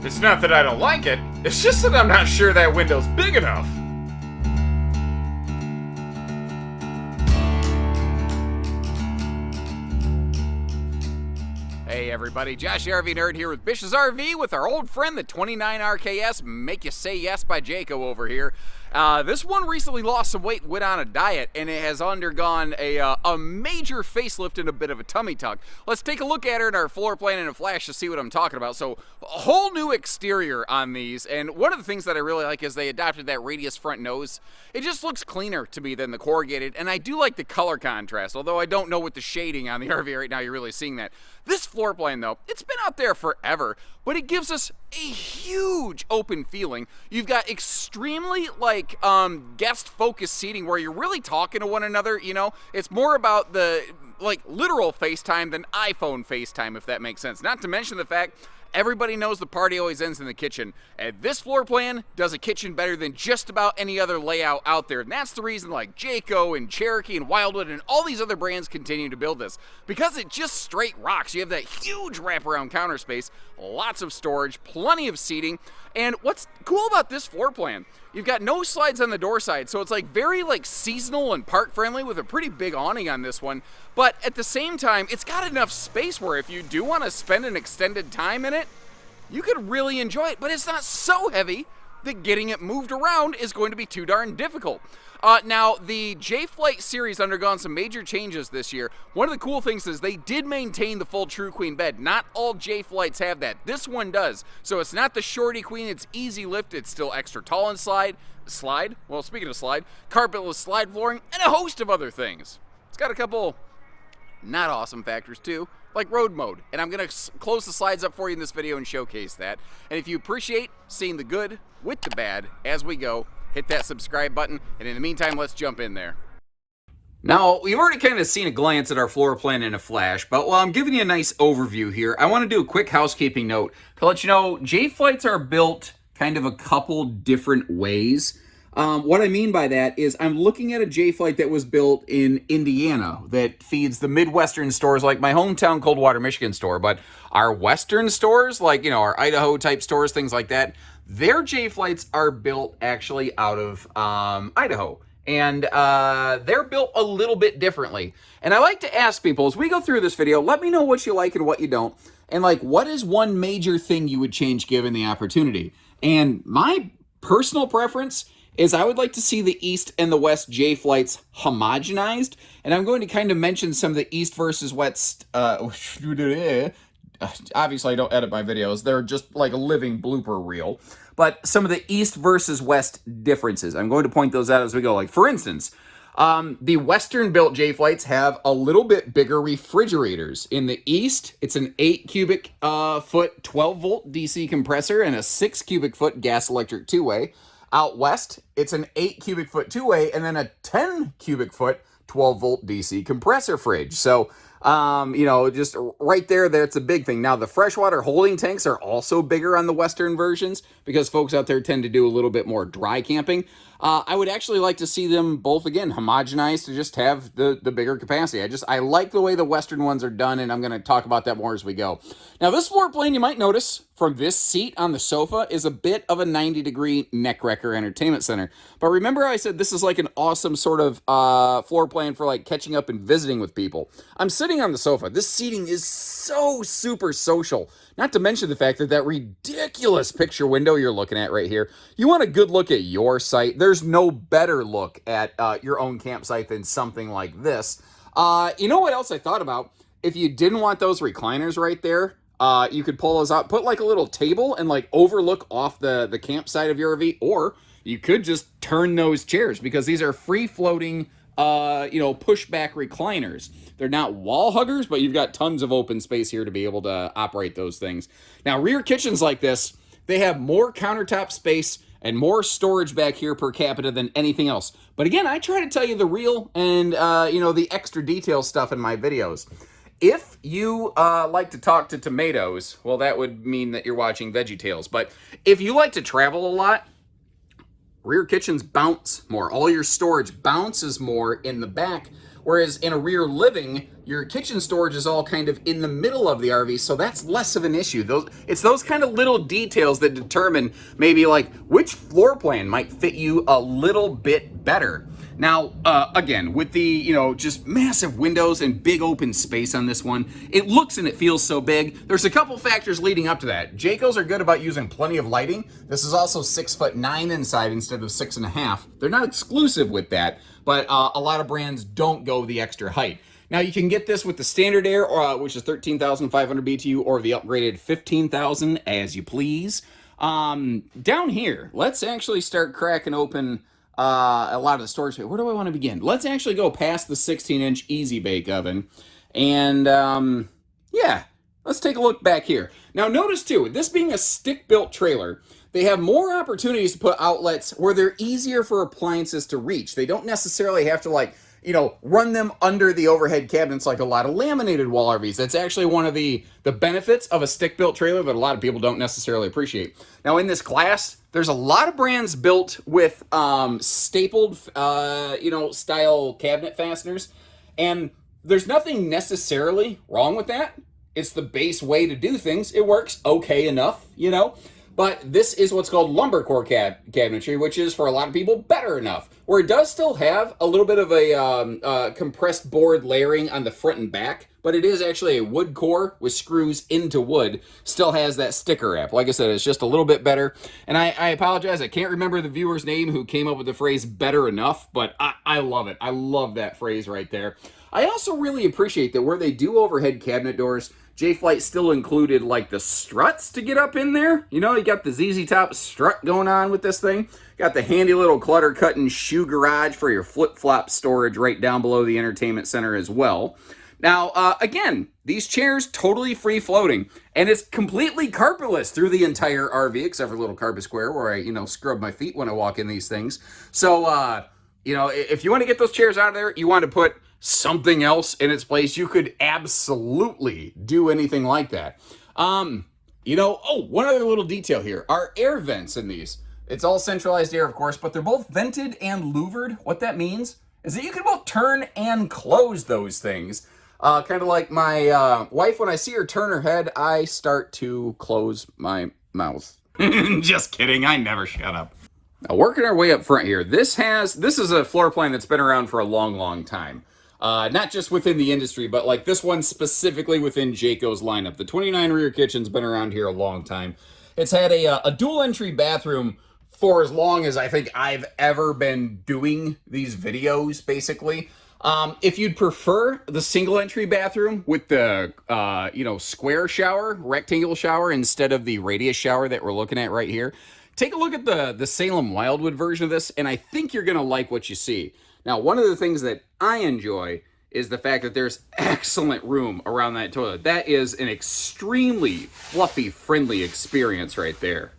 It's not that I don't like it, it's just that I'm not sure that window's big enough. Hey everybody, Josh the RV Nerd here with Bish's RV with our old friend the 29 RKS Make You Say Yes by Jayco over here. This one recently lost some weight, went on a diet, and it has undergone a major facelift and a bit of a tummy tuck. Let's take a look at her in our floor plan in a flash to see what I'm talking about. So, a whole new exterior on these, and one of the things that I really like is they adopted that radius front nose. It just looks cleaner to me than the corrugated, and I do like the color contrast, although I don't know with the shading on the RV right now you're really seeing that. This floor plan, though, it's been out there forever, but it gives us a huge open feeling. You've got extremely, guest-focused seating where you're really talking to one another, you know? It's more about the, literal FaceTime than iPhone FaceTime, if that makes sense. Not to mention the fact everybody knows the party always ends in the kitchen. And this floor plan does a kitchen better than just about any other layout out there. And that's the reason Jayco and Cherokee and Wildwood and all these other brands continue to build this. Because it just straight rocks. You have that huge wraparound counter space, lots of storage, plenty of seating. And what's cool about this floor plan, you've got no slides on the door side, so it's very seasonal and park friendly with a pretty big awning on this one. But at the same time, it's got enough space where if you do want to spend an extended time in it, you could really enjoy it. But it's not so heavy that getting it moved around is going to be too darn difficult. Now, the J-Flight series undergone some major changes this year. One of the cool things is they did maintain the full True Queen bed. Not all J-Flights have that. This one does. So it's not the shorty queen, it's easy lift, it's still extra tall and slide? Well, speaking of slide, carpetless slide flooring, and a host of other things. It's got a couple not awesome factors too, like road mode. And I'm gonna close the slides up for you in this video and showcase that. And if you appreciate seeing the good with the bad as we go, hit that subscribe button, and in the meantime, let's jump in there. Now, we've already kind of seen a glance at our floor plan in a flash, but while I'm giving you a nice overview here, I want to do a quick housekeeping note to let you know J-Flights are built kind of a couple different ways. What I mean by that is I'm looking at a J-Flight that was built in Indiana that feeds the Midwestern stores like my hometown Coldwater, Michigan store, but our Western stores, our Idaho type stores, things like that, their J-Flights are built actually out of Idaho. And they're built a little bit differently. And I like to ask people, as we go through this video, let me know what you like and what you don't. And what is one major thing you would change given the opportunity? And my personal preference is I would like to see the East and the West J-Flights homogenized. And I'm going to kind of mention some of the East versus West obviously I don't edit my videos. They're just like a living blooper reel. But some of the East versus West differences, I'm going to point those out as we go. For instance, the Western-built J-Flights have a little bit bigger refrigerators. In the East, it's an 8 cubic foot 12-volt DC compressor and a 6 cubic foot gas-electric two-way. Out West, it's an 8 cubic foot two-way and then a 10 cubic foot 12-volt DC compressor fridge. So, just right there, that's a big thing. Now, the freshwater holding tanks are also bigger on the Western versions because folks out there tend to do a little bit more dry camping. I would actually like to see them both, again, homogenized to just have the bigger capacity. I like the way the Western ones are done, and I'm going to talk about that more as we go. Now, this floor plan, you might notice, from this seat on the sofa is a bit of a 90-degree neck wrecker entertainment center. But remember I said this is an awesome sort of floor plan for catching up and visiting with people. I'm sitting on the sofa. This seating is so super social. Not to mention the fact that that ridiculous picture window you're looking at right here, you want a good look at your site. There's no better look at your own campsite than something like this. You know what else I thought about? If you didn't want those recliners right there, you could pull those out, put a little table and overlook off the campsite of your RV, or you could just turn those chairs because these are free-floating pushback recliners. They're not wall huggers, but you've got tons of open space here to be able to operate those things. Now, rear kitchens like this, they have more countertop space and more storage back here per capita than anything else. But again, I try to tell you the real and, the extra detail stuff in my videos. If you like to talk to tomatoes, well, that would mean that you're watching VeggieTales. But if you like to travel a lot, rear kitchens bounce more. All your storage bounces more in the back, Whereas in a rear living, your kitchen storage is all kind of in the middle of the RV, so that's less of an issue. It's those kind of little details that determine maybe like which floor plan might fit you a little bit better. Now, again, with the, just massive windows and big open space on this one, it looks and it feels so big. There's a couple factors leading up to that. Jaycos are good about using plenty of lighting. This is also 6'9" inside instead of 6.5. They're not exclusive with that, but a lot of brands don't go the extra height. Now, you can get this with the standard air, which is 13,500 BTU, or the upgraded 15,000, as you please. Down here, let's actually start cracking open a lot of the storage space. Where do I want to begin? Let's actually go past the 16-inch Easy Bake Oven. And, yeah, let's take a look back here. Now, notice, too, this being a stick-built trailer, they have more opportunities to put outlets where they're easier for appliances to reach. They don't necessarily have to, like, run them under the overhead cabinets like a lot of laminated wall RVs. That's actually one of the benefits of a stick-built trailer that a lot of people don't necessarily appreciate. Now, in this class, there's a lot of brands built with stapled, style cabinet fasteners, and there's nothing necessarily wrong with that. It's the base way to do things. It works okay enough, But this is what's called lumbercore cabinetry, which is, for a lot of people, better enough. Where it does still have a little bit of a compressed board layering on the front and back, but it is actually a wood core with screws into wood. Still has that sticker wrap. Like I said, it's just a little bit better. And I apologize, I can't remember the viewer's name who came up with the phrase better enough, but I love it. I love that phrase right there. I also really appreciate that where they do overhead cabinet doors, J-Flight still included like the struts to get up in there. You got the ZZ Top strut going on with this thing. Got the handy little clutter cutting shoe garage for your flip-flop storage right down below the entertainment center as well. Now, again, these chairs totally free floating, and it's completely carpetless through the entire RV, except for a little carpet square where I, scrub my feet when I walk in these things. So, if you want to get those chairs out of there, you want to put something else in its place, you could absolutely do anything like that. One other little detail here. Our air vents in these. It's all centralized air, of course, but they're both vented and louvered. What that means is that you can both turn and close those things. Kind of like my wife, when I see her turn her head, I start to close my mouth. Just kidding, I never shut up. Now, working our way up front here, this is a floor plan that's been around for a long, long time. Not just within the industry, but like this one specifically within Jayco's lineup. The 29 rear kitchen's been around here a long time. It's had a dual entry bathroom for as long as I think I've ever been doing these videos, basically. If you'd prefer the single entry bathroom with the, square shower, rectangle shower, instead of the radius shower that we're looking at right here, take a look at the Salem Wildwood version of this, and I think you're going to like what you see. Now, one of the things that I enjoy is the fact that there's excellent room around that toilet. That is an extremely fluffy, friendly experience right there.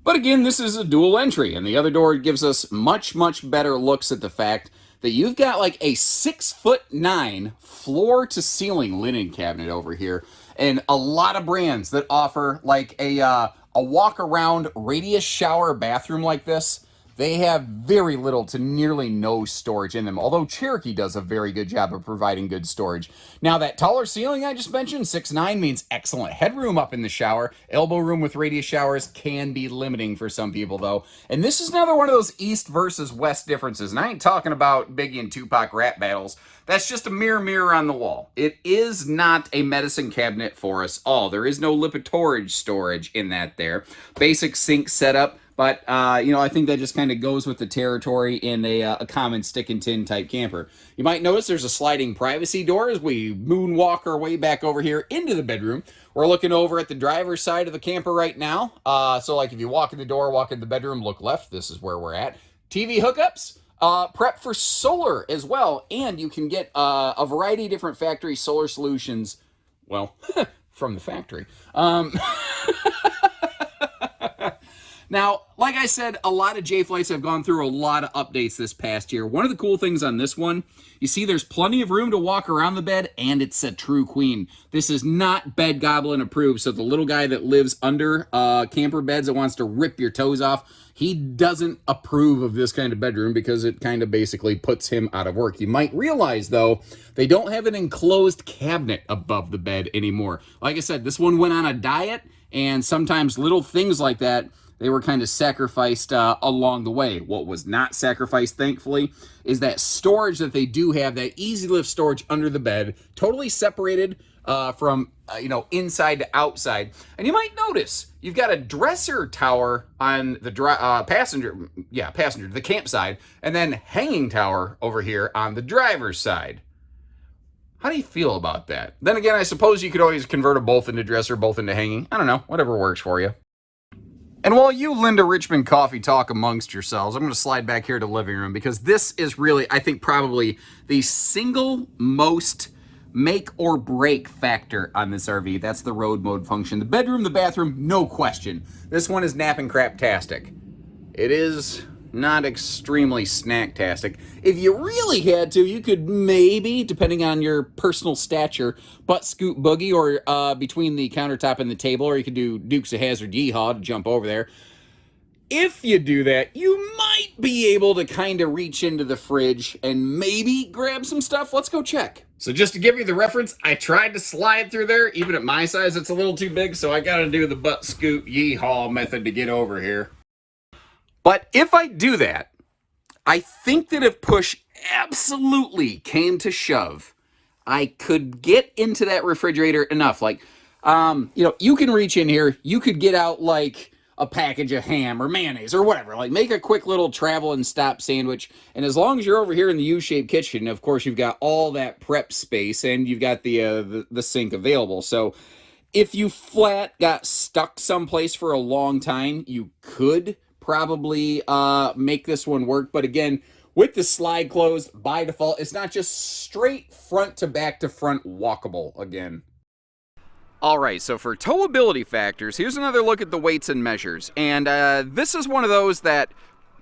But again, this is a dual entry, and the other door gives us much, much better looks at the fact that you've got like a 6'9" floor-to-ceiling linen cabinet over here, and a lot of brands that offer like a walk-around radius shower bathroom like this. They have very little to nearly no storage in them, although Cherokee does a very good job of providing good storage. Now, that taller ceiling I just mentioned, 6'9", means excellent headroom up in the shower. Elbow room with radius showers can be limiting for some people, though. And this is another one of those East versus West differences, and I ain't talking about Biggie and Tupac rap battles. That's just a mirror on the wall. It is not a medicine cabinet for us all. There is no lipitorage storage in that there. Basic sink setup. But, I think that just kind of goes with the territory in a common stick and tin type camper. You might notice there's a sliding privacy door as we moonwalk our way back over here into the bedroom. We're looking over at the driver's side of the camper right now. So, like, if you walk in the door, walk in the bedroom, look left, this is where we're at. TV hookups, prep for solar as well. And you can get a variety of different factory solar solutions, well, from the factory. Now, like I said, a lot of J-Flights have gone through a lot of updates this past year. One of the cool things on this one, you see there's plenty of room to walk around the bed, and it's a true queen. This is not bed goblin approved, so the little guy that lives under camper beds that wants to rip your toes off, he doesn't approve of this kind of bedroom because it kind of basically puts him out of work. You might realize, though, they don't have an enclosed cabinet above the bed anymore. Like I said, this one went on a diet, and sometimes little things like that, they were kind of sacrificed along the way. What was not sacrificed, thankfully, is that storage that they do have, that easy lift storage under the bed, totally separated from, inside to outside. And you might notice you've got a dresser tower on the passenger, the camp side, and then hanging tower over here on the driver's side. How do you feel about that? Then again, I suppose you could always convert them both into dresser, both into hanging. I don't know, whatever works for you. And while you, Linda Richmond Coffee, talk amongst yourselves, I'm going to slide back here to the living room because this is really, I think, probably the single most make or break factor on this RV. That's the road mode function. The bedroom, the bathroom, no question. This one is napping crap-tastic. It is not extremely snack-tastic. If you really had to, you could maybe, depending on your personal stature, butt scoot boogie or between the countertop and the table, or you could do Dukes of Hazzard Yeehaw to jump over there. If you do that, you might be able to kind of reach into the fridge and maybe grab some stuff. Let's go check. So just to give you the reference, I tried to slide through there. Even at my size, it's a little too big, so I got to do the butt scoot yeehaw method to get over here. But if I do that, I think that if push absolutely came to shove, I could get into that refrigerator enough. Like, you can reach in here. You could get out like a package of ham or mayonnaise or whatever. Like, make a quick little travel and stop sandwich. And as long as you're over here in the U-shaped kitchen, of course, you've got all that prep space and you've got the sink available. So if you flat got stuck someplace for a long time, you could probably make this one work. But again, with the slide closed by default, it's not just straight front to back to front walkable again. All right, so for towability factors, here's another look at the weights and measures. And this is one of those that,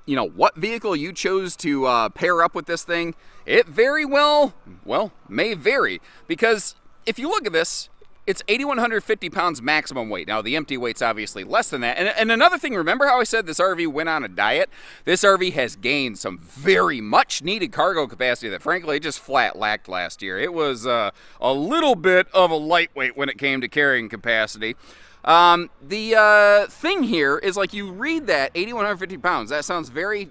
what vehicle you chose to pair up with this thing, it very well, may vary. Because if you look at this, it's 8,150 pounds maximum weight. Now, the empty weight's obviously less than that. And another thing, remember how I said this RV went on a diet? This RV has gained some very much needed cargo capacity that, frankly, it just flat lacked last year. It was a little bit of a lightweight when it came to carrying capacity. The thing here is, like, you read that 8,150 pounds. That sounds very,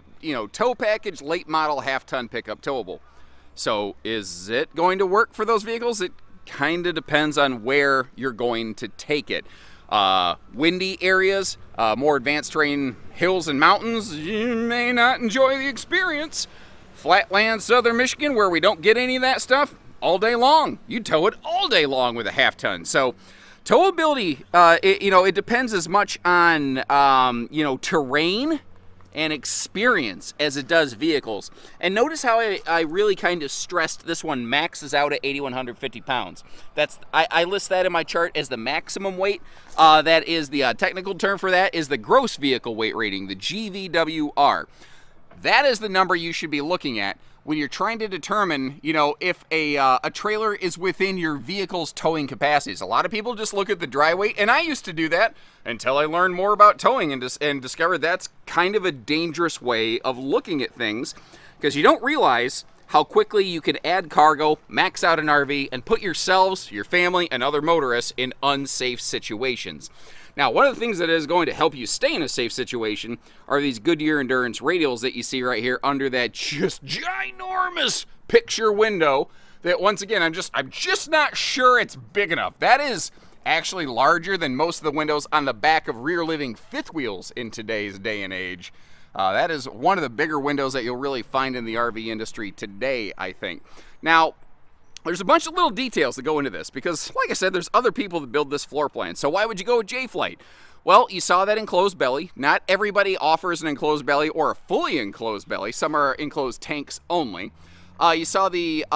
tow package, late model, half-ton pickup towable. So is it going to work for those vehicles? It kind of depends on where you're going to take it. Windy areas, more advanced terrain, hills and mountains, you may not enjoy the experience. Flatland, southern Michigan, where we don't get any of that stuff, all day long. You tow it all day long with a half-ton. So towability, it depends as much on, terrain and experience as it does vehicles. And notice how I really kind of stressed this one maxes out at 8,150 pounds. I list that in my chart as the maximum weight. That is the technical term for that is the gross vehicle weight rating, the GVWR. That is the number you should be looking at when you're trying to determine, if a trailer is within your vehicle's towing capacities. A lot of people just look at the dry weight, and I used to do that until I learned more about towing and discovered that's kind of a dangerous way of looking at things, because you don't realize how quickly you can add cargo, max out an RV, and put yourselves, your family, and other motorists in unsafe situations. Now, one of the things that is going to help you stay in a safe situation are these Goodyear Endurance radials that you see right here under that just ginormous picture window that, once again, I'm just not sure it's big enough. That is actually larger than most of the windows on the back of rear living fifth wheels in today's day and age. That is one of the bigger windows that you'll really find in the RV industry today, I think. Now, there's a bunch of little details that go into this because, like I said, there's other people that build this floor plan. So why would you go with J-Flight? Well, you saw that enclosed belly. Not everybody offers an enclosed belly or a fully enclosed belly. Some are enclosed tanks only. You saw the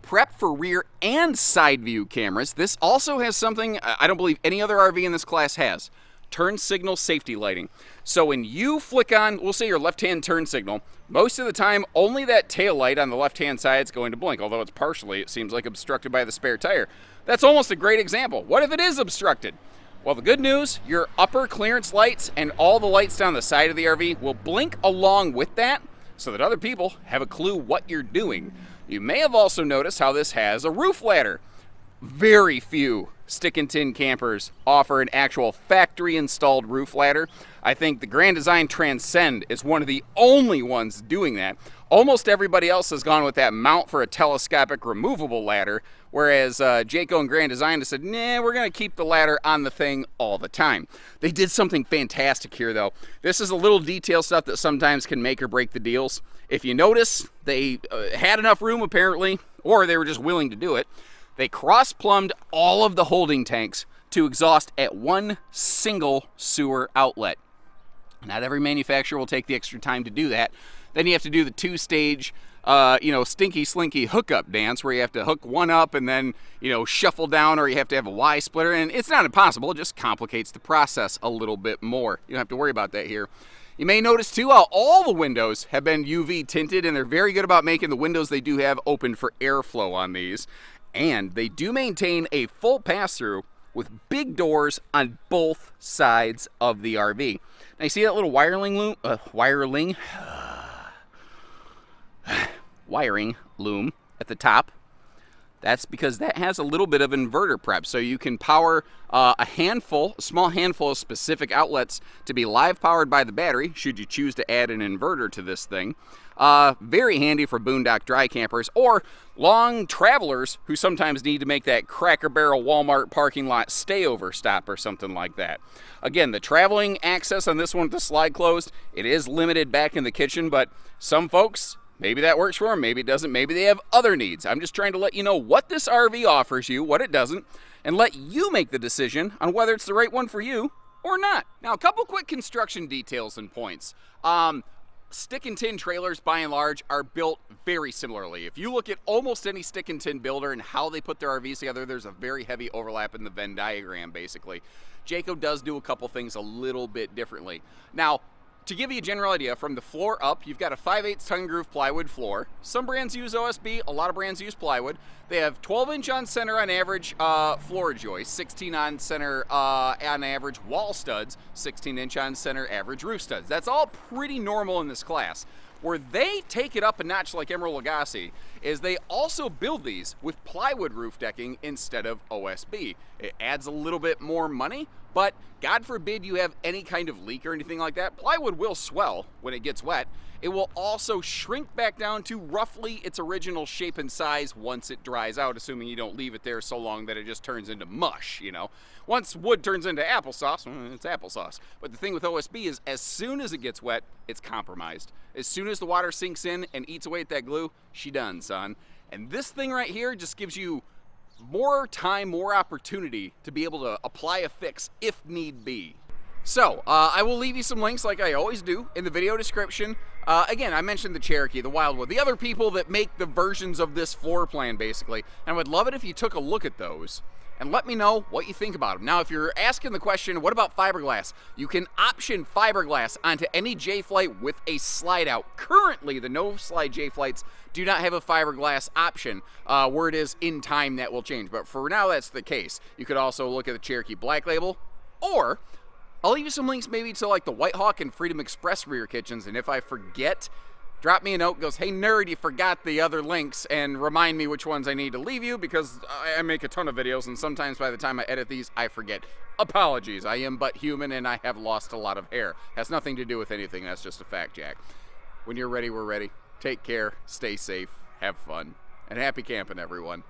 prep for rear and side view cameras. This also has something I don't believe any other RV in this class has. turn signal safety lighting. So when you flick on, we'll say your left-hand turn signal, most of the time only that tail light on the left-hand side is going to blink, although it's partially, it seems like, obstructed by the spare tire. That's almost a great example. What if it is obstructed? Well, the good news, your upper clearance lights and all the lights down the side of the RV will blink along with that so that other people have a clue what you're doing. You may have also noticed how this has a roof ladder. Very few stick and tin campers offer an actual factory installed roof ladder. I think the Grand Design Transcend is one of the only ones doing that. Almost everybody else has gone with that mount for a telescopic removable ladder, whereas Jayco and Grand Design has said, nah, we're going to keep the ladder on the thing all the time. They did something fantastic here, though. This is a little detail stuff that sometimes can make or break the deals. If you notice, they had enough room apparently, or they were just willing to do it. They cross-plumbed all of the holding tanks to exhaust at one single sewer outlet. Not every manufacturer will take the extra time to do that. Then you have to do the two-stage, stinky slinky hookup dance where you have to hook one up and then, shuffle down, or you have to have a Y splitter. And it's not impossible, it just complicates the process a little bit more. You don't have to worry about that here. You may notice too how all the windows have been UV tinted, and they're very good about making the windows they do have open for airflow on these. And they do maintain a full pass-through with big doors on both sides of the RV. Now you see that little wiring loom at the top? That's because that has a little bit of inverter prep, so you can power a small handful of specific outlets to be live powered by the battery, should you choose to add an inverter to this thing. Very handy for boondock dry campers or long travelers who sometimes need to make that Cracker Barrel Walmart parking lot stayover stop or something like that. Again, the traveling access on this one with the slide closed, it is limited back in the kitchen, but some folks, maybe that works for them, maybe it doesn't, maybe they have other needs. I'm just trying to let you know what this RV offers you, what it doesn't, and let you make the decision on whether it's the right one for you or not. Now, a couple quick construction details and points. Stick and tin trailers, by and large, are built very similarly. If you look at almost any stick and tin builder and how they put their RVs together, there's a very heavy overlap in the Venn diagram, basically. Jayco does do a couple things a little bit differently. Now, to give you a general idea, from the floor up, you've got a 5/8 tongue groove plywood floor. Some brands use OSB, a lot of brands use plywood. They have 12-inch on center on average floor joists, 16 on center on average wall studs, 16-inch on center average roof studs. That's all pretty normal in this class. Where they take it up a notch like Emerald Lagasse is they also build these with plywood roof decking instead of OSB. It adds a little bit more money, but God forbid you have any kind of leak or anything like that. Plywood will swell when it gets wet. It will also shrink back down to roughly its original shape and size once it dries out, assuming you don't leave it there so long that it just turns into mush, Once wood turns into applesauce, it's applesauce. But the thing with OSB is as soon as it gets wet, it's compromised. As soon as the water sinks in and eats away at that glue, she done, son. And this thing right here just gives you more time, more opportunity to be able to apply a fix if need be. So, I will leave you some links like I always do in the video description. Again, I mentioned the Cherokee, the Wildwood, the other people that make the versions of this floor plan, basically. And I would love it if you took a look at those and let me know what you think about them. Now, if you're asking the question, what about fiberglass? You can option fiberglass onto any J-Flight with a slide out. Currently, the no-slide J-Flights do not have a fiberglass option. Where it is in time, that will change. But for now, that's the case. You could also look at the Cherokee Black Label, or I'll leave you some links maybe to like the White Hawk and Freedom Express rear kitchens. And if I forget, drop me a note, goes, hey nerd, you forgot the other links, and remind me which ones I need to leave you, because I make a ton of videos and sometimes by the time I edit these, I forget. Apologies, I am but human and I have lost a lot of hair. Has nothing to do with anything, that's just a fact, Jack. When you're ready, we're ready. Take care, stay safe, have fun, and happy camping, everyone.